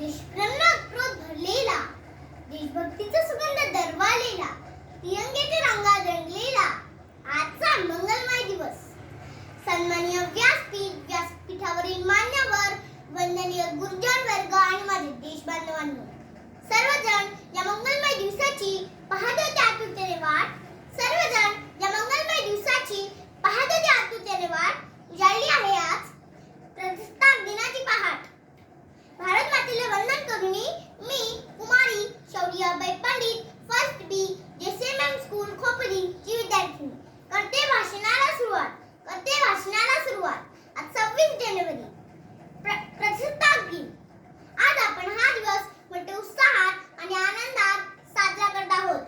देशप्रेमात क्रोध भरलेला, देशभक्तीचा सुगंध दरवळलेला, तिरंग्याच्या रंगात रंगलेला आजचा मंगलमय दिवस. सन्माननीय व्यासपीठावरील मान्यवर, वंदनीय गुरुजन वर्ग आणि माझे देशबांधवांनो, सर्वजण या मंगलमय दिवसाची पाहत होते आतुरतेने वाट. सर्वजण या मंगलमय दिवसाची पाहत होते आतुरतेने वाट. उजाडली आहे आज प्रजासत्ताक दिनाची पहाट. भारत मातेला वंदन करून मी कुमारी शौर्याबाई पंडित फर्स्ट बी जेएसएम स्कूल खोपोली ची विद्यार्थिनी करते भाषणाला सुरुवात. आज 26 जानेवारी प्रजासत्ताक दिन. आज आपण हा दिवस मोठ्या उत्साहात आणि आनंदात साजरा करत आहोत.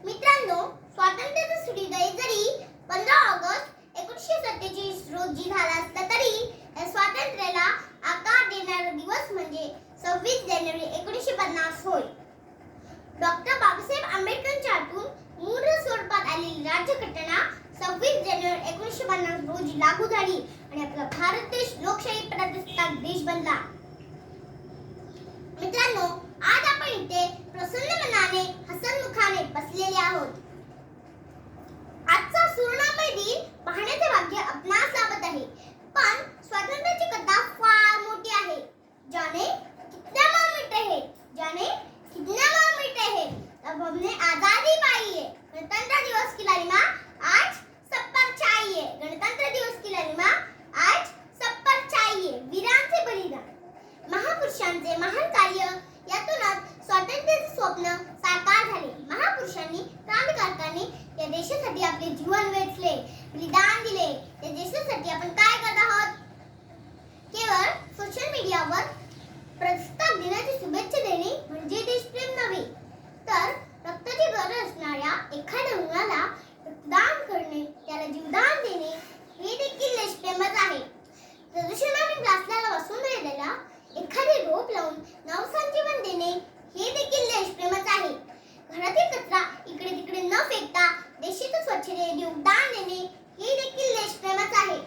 मित्रांनो, स्वातंत्र्याचा सूर्योदय जरी 15 ऑगस्ट 1947 रोजी झाला असला तरी या स्वातंत्र्याला आकार देणारा दिवस म्हणजे 26 जानेवारी 1950 होय. डॉक्टर बाबासाहेब आंबेडकरांच्या हातून मूळ स्वरूपात आलेली राज्यघटना 26 जानेवारी 1950 रोजी लागू झाली आणि आपला भारत देश लोकशाही प्रजासत्ताक देश बनला. मित्रांनो, आज आपण इथे प्रसन्न मनाने हसनमुखाने बसलेले आहोत. आजचा सुवर्णमय दिन पाहण्याचे भाग्य आपणास लाभत आहे. पण स्वातंत्र्याची कथा फार मोठी आहे. जाने कितना मिटे है तब हमने आजादी पाई है. गणतंत्र दिवस की लालिमा आज सब पर चाहिए. गणतंत्र दिवस की लालिमा आज सब पर चाहिए. वीरांचे बलिदान, महापुरुषांचे महान कार्य यातूनच स्वातंत्र्याचे स्वप्न साकार झाले. महापुरुषांनी, क्रांतिकारकांनी या देशासाठी आपले जीवन वेचले, बलिदान दिले. या देशासाठी आपण काय करत आहोत? केवळ सोशल मीडियावर प्रजासत्ताक दिनाची शुभेच्छा देणे म्हणजे देशप्रेम नव्हे, तर रक्ताची गरज असणाऱ्या एखाद्या मुलाला रक्तदान करणे, त्याला जीवदान देणे हे देखील देशप्रेमच आहे. प्रदूषणाने ग्लासला वाचून राहिलेला एखादे रोप लावून नवसंजीवन देणे हे देखील देशप्रेमच आहे. घरातील कचरा इकडे तिकडे न फेकता देशाच्या स्वच्छतेला योगदान देणे हे देखील देशप्रेमच आहे.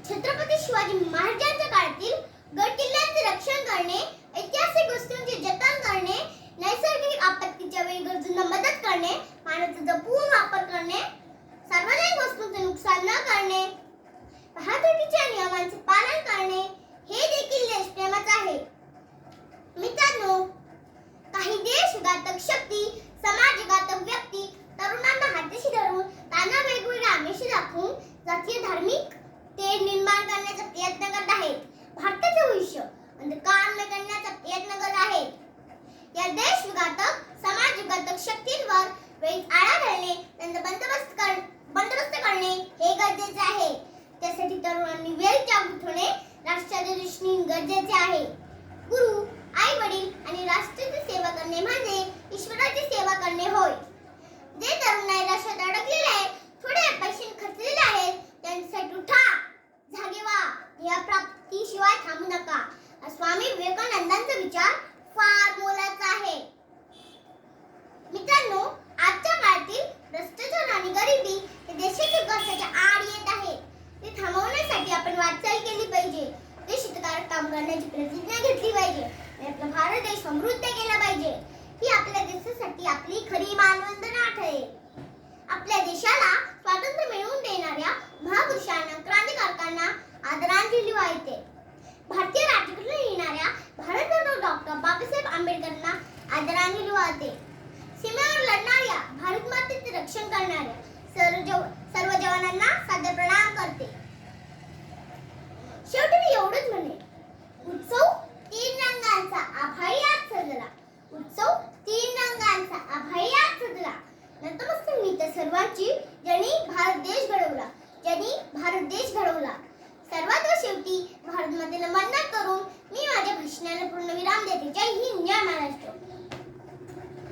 छत्रपती शिवाजी महाराजांच्या काळातील गड किल्ल्यांचे रक्षण करणे, ऐतिहासिक वस्तूंचे जतन करणे, नैसर्गिक आपत्तीच्या वेळी गरजूंना मदत करणे, पाण्याचा जपून वापर करणे, सार्वजनिक वस्तूंचे नुकसान न करणे, वाहतुकीच्या नियमांचे पालन करणे हे देखील देशप्रेमच आहे. मित्रांनो, काही देशघातक शक्ती, समाजघातक व्यक्ती तरुणांना हाताशी धरून त्यांना वेगवेगळ्या आमिष दाखवून जातीय धार्मिक तेढ निर्माण करण्याचा प्रयत्न करत आहेत. भारताचे भविष्य अंधकारमय करण्याचा प्रयत्न करत आहेत. या देशघातक, समाजघातक शक्तींवर वेळीच आळा घालणे, त्यांचा बंदोबस्त करणे हे गरजेचे आहे. त्यासाठी तरुणांनी वेळ जागृत होणे राष्ट्राच्या दृष्टीने गरजेचे आहे. गुरु, आई वडील आणि राष्ट्राची सेवा करणे म्हणजे ईश्वराची सेवा करणे होय. जे तरुण नैराश्यात अडकलेले आहेत, थोडे पैसे खर्चलेले आहेत, त्यांच्यासाठी उठा, जागे व्हा, ध्येयप्राप्तीशिवाय थांबू नका. स्वामी विवेकानंदांचा विचार फार मोलाचा आहे. मित्रांनो, आजच्या काळातील भ्रष्टाचार आणि गरिबी हे देशाच्या विकासाच्या आड येत आहे. ते थांबवण्यासाठी आपण वाटचाल केली पाहिजे. देशहितकारक काम करण्याची प्रतिज्ञा घेतली पाहिजे आणि आपला भारत देश समृद्ध केला पाहिजे. ही आपल्या देशासाठी आपली खरी मानवंदना ठरेल. आपल्या देशाला स्वातंत्र्य मिळवून देणाऱ्या महापुरुषांना, क्रांतिकारकांना आदरांजली वाहते. भारतीय राज्यघटना लिहिणाऱ्या भारतरत्न डॉक्टर बाबासाहेब आंबेडकरांना आदरांजली वाहते. सीमेवर लढणाऱ्या, भारत मातेचे रक्षण करणाऱ्या सर्व जवानांना सादर प्रणाम करते. शेवटी मी एवढंच म्हणेन, उत्सव तीन रंगांचा आभाळी आज सजला. उत्सव तीन रंगांचा आभाळी आज सजला. नतमस्तक मी त्या सर्वांची ज्यांनी भारत देश घडवला. सर्वात शेवटी भारत मातेला वंदन करून मी माझ्या भाषणाला पूर्ण विराम देते. जय हिंद, जय महाराष्ट्र.